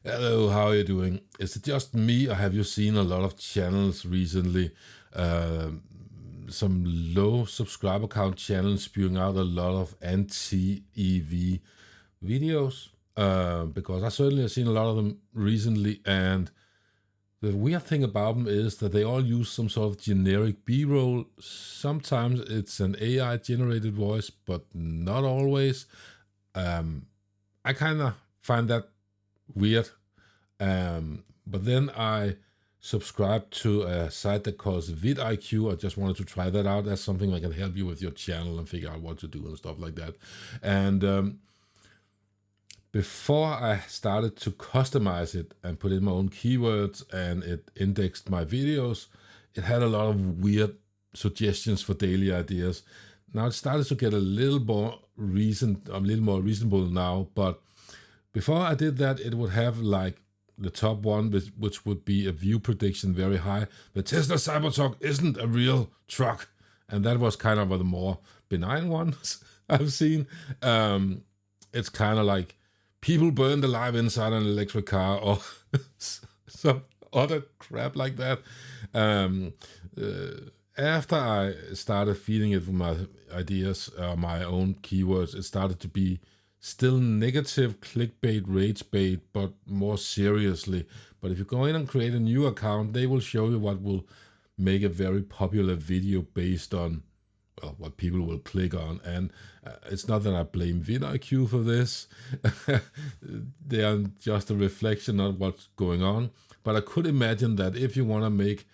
Hello, how are you doing? Is it just me, or have you seen a lot of channels recently? Some low subscriber count channels spewing out a lot of anti-EV videos? Because I certainly have seen a lot of them recently, and the weird thing about them is that they all use some sort of generic B-roll. Sometimes it's an AI-generated voice, but not always. I kind of find that weird. But then I subscribed to a site that calls vidIQ. I just wanted to try that out as something that can help you with your channel and figure out what to do and stuff like that. And before I started to customize it and put in my own keywords and it indexed my videos, it had a lot of weird suggestions for daily ideas. Now it started to get a little more reasonable now, but before I did that, it would have like the top one, which would be a view prediction very high. The Tesla Cybertruck isn't a real truck. And that was kind of one of the more benign ones I've seen. It's kind of like people burned alive inside an electric car or some other crap like that. After I started feeding it with my ideas, my own keywords, it started to be still negative clickbait, rage bait, but more seriously. But if you go in and create a new account, they will show you what will make a very popular video based on what people will click on. And it's not that I blame vidIQ for this. They are just a reflection of what's going on. But I could imagine that if you want to make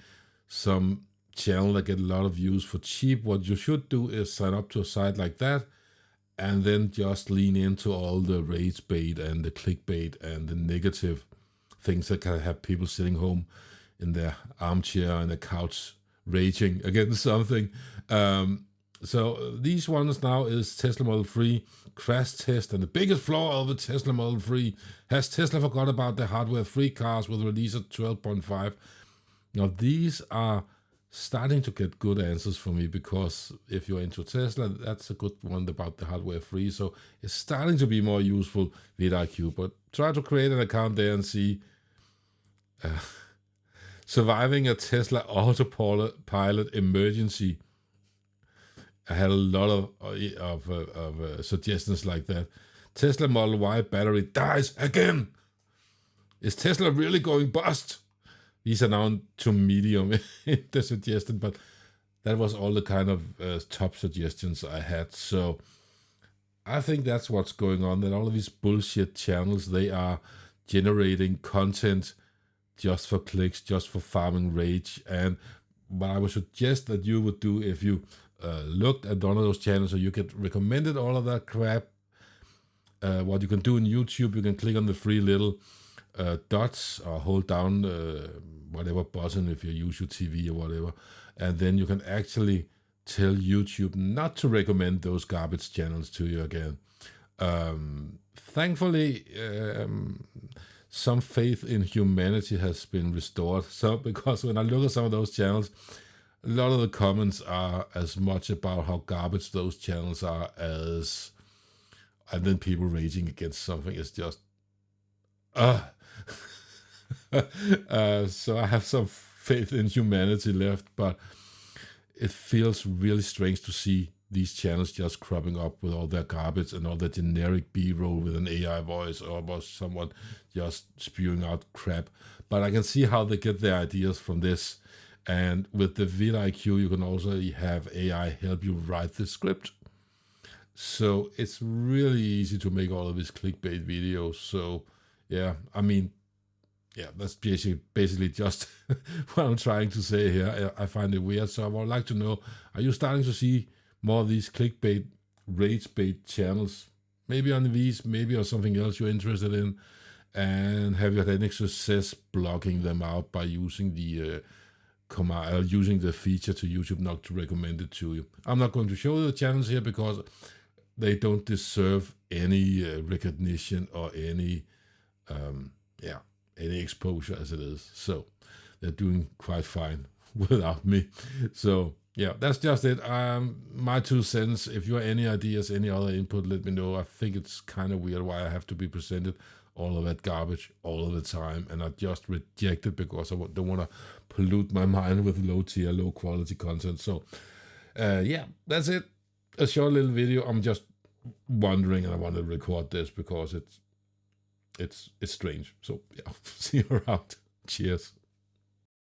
some channel that get a lot of views for cheap, what you should do is sign up to a site like that, and then just lean into all the rage bait and the clickbait and the negative things that can have people sitting home in their armchair and the couch raging against something. So these ones now is Tesla Model 3 crash test, and the biggest flaw of the Tesla Model 3. Has Tesla forgot about the hardware-free cars with release of 12.5? Now these are starting to get good answers for me, because if you're into Tesla, that's a good one about the hardware free. So it's starting to be more useful with vidIQ, but try to create an account there and see surviving a Tesla autopilot emergency. I had a lot of suggestions like that. Tesla Model Y battery dies again. Is Tesla really going bust? These are now to medium in the suggestion, but that was all the kind of top suggestions I had. So I think that's what's going on, that all of these bullshit channels, they are generating content just for clicks, just for farming rage. And what I would suggest that you would do, if you looked at one of those channels, so you get recommended all of that crap, what you can do in YouTube, you can click on the three little dots or hold down whatever button if you use your TV or whatever, and then you can actually tell YouTube not to recommend those garbage channels to you again. Thankfully, some faith in humanity has been restored. So because when I look at some of those channels, a lot of the comments are as much about how garbage those channels are as, and then people raging against something is just so I have some faith in humanity left, but it feels really strange to see these channels just cropping up with all their garbage and all the generic B-roll with an AI voice, or was someone just spewing out crap. But I can see how they get their ideas from this. And with the vidIQ, you can also have AI help you write the script. So it's really easy to make all of these clickbait videos. So yeah, I mean, yeah, that's basically just what I'm trying to say here. I find it weird. So I would like to know, are you starting to see more of these clickbait, rage bait channels? Maybe on these, maybe on something else you're interested in? And have you had any success blocking them out by using the using the feature to YouTube not to recommend it to you? I'm not going to show you the channels here because they don't deserve any recognition or any any exposure as it is. So they're doing quite fine without me. So yeah, that's just it. My 2 cents. If you have any ideas, any other input, let me know. I think it's kind of weird why I have to be presented all of that garbage all of the time, and I just reject it because I don't want to pollute my mind with low tier, low quality content. So yeah, that's it. A short little video. I'm just wondering, and I want to record this because it's strange. So yeah, see you around. Cheers.